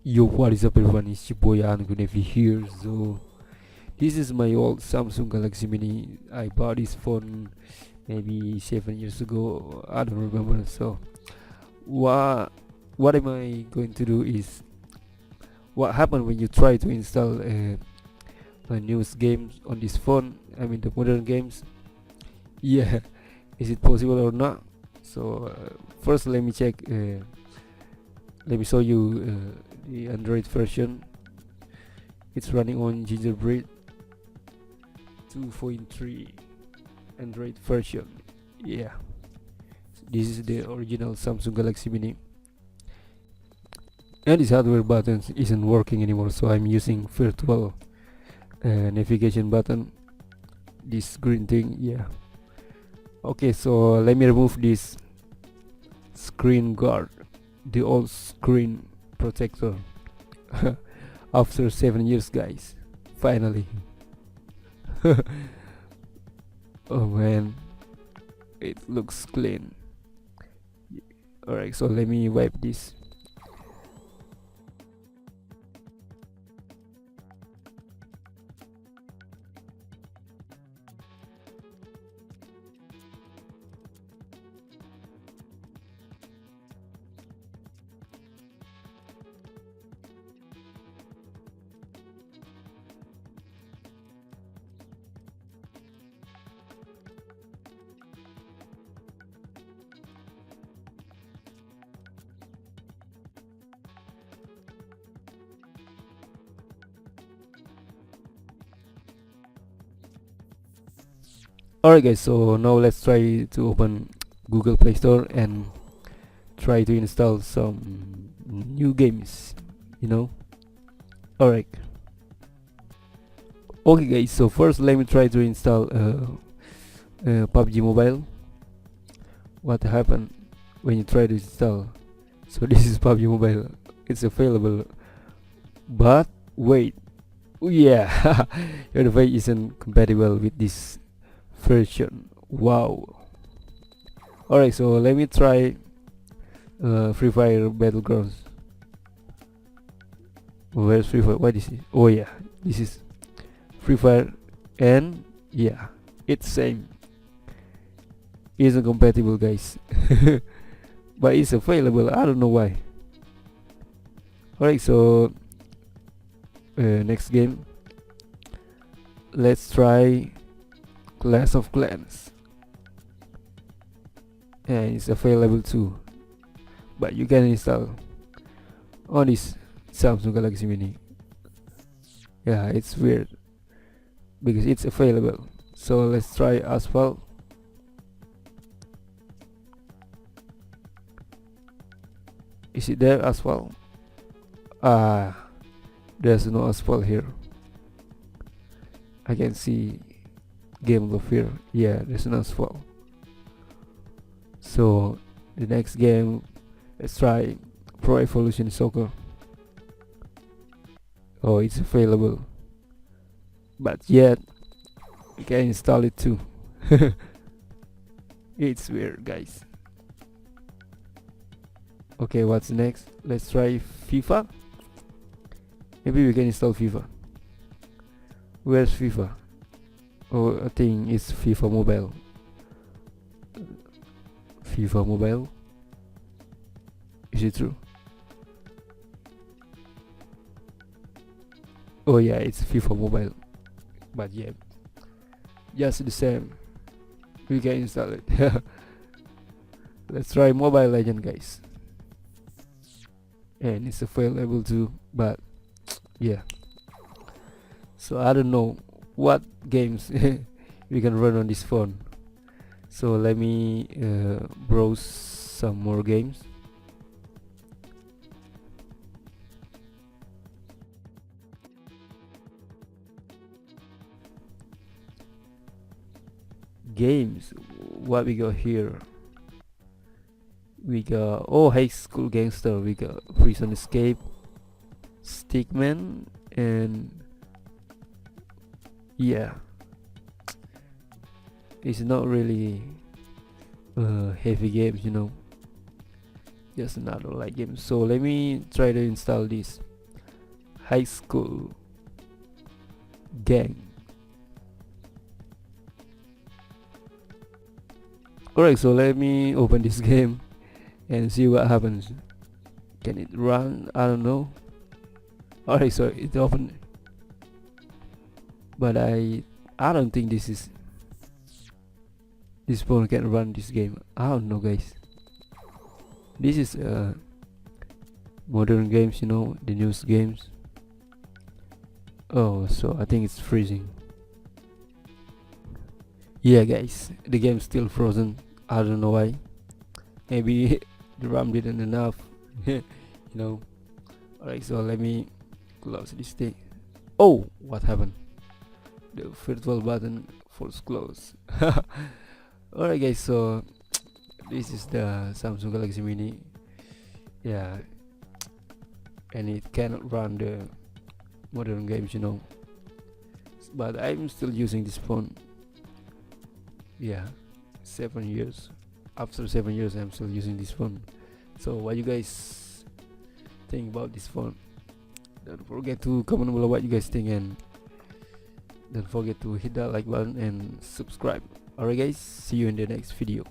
Yo, what is up everyone, it's your boy Angunevi here. So this is my old Samsung Galaxy Mini. I bought this phone maybe 7 years ago, I don't remember. So what am I going to do is, what happened when you try to install a newest games on this phone, I mean the modern games. Yeah, is it possible or not? So first let me check, let me show you the Android version. It's running on Gingerbread 2.3 Android version. Yeah, this is the original Samsung Galaxy Mini, and this hardware button isn't working anymore, so I'm using virtual navigation button, this green thing. Yeah, okay, so let me remove this screen guard, the old screen protector. After 7 years, guys, finally. Oh man, it looks clean. Alright, so let me wipe this. Alright guys, so now let's try to open Google Play Store and try to install some new games, you know. Alright, okay guys, so first let me try to install PUBG Mobile. What happened when you try to install? So this is PUBG Mobile, it's available, but wait, yeah, your device isn't compatible with this version. Wow. Alright, so let me try Free Fire Battlegrounds. Where's Free Fire? What is it? Oh yeah, this is Free Fire, and yeah, it's same, isn't compatible guys. But it's available, I don't know why. Alright, so next game, let's try Clash of Clans, and it's available too, but you can install on this Samsung Galaxy Mini. Yeah, it's weird because it's available. So let's try Asphalt. Is it there, Asphalt? There's no Asphalt here. I can see Game of here. Yeah, there's no Asphalt. So the next game, let's try Pro Evolution Soccer. Oh, it's available, but yet you can install it too. It's weird guys. Okay, what's next? Let's try FIFA. Maybe we can install FIFA. Where's FIFA? Oh, I think it's FIFA Mobile. FIFA Mobile. Is it true? Oh yeah, it's FIFA Mobile. But yeah, just the same, we can install it. Let's try Mobile Legend guys, and it's available too, but yeah, so I don't know what games we can run on this phone. So let me browse some more games. Games, what we got here? We got, oh, High School Gangster, we got Prison Escape, Stickman, and yeah, it's not really heavy games, you know, just another light game. So let me try to install this. high school gang. Alright, so let me open this game and see what happens. Can it run? I don't know. Alright, so it opened, but I don't think this phone can run this game. I don't know, guys. This is modern games, you know, the newest games. Oh, so I think it's freezing. Yeah, guys, the game's still frozen. I don't know why. Maybe the RAM didn't enough. You know. Alright, so let me close this thing. Oh, what happened? The virtual button force close. Alright, guys, so this is the Samsung Galaxy Mini. Yeah, and it cannot run the modern games, you know, but I'm still using this phone. Yeah, 7 years. After 7 years, I'm still using this phone. So what you guys think about this phone? Don't forget to comment below what you guys think, and don't forget to hit that like button and subscribe. Alright, guys, see you in the next video.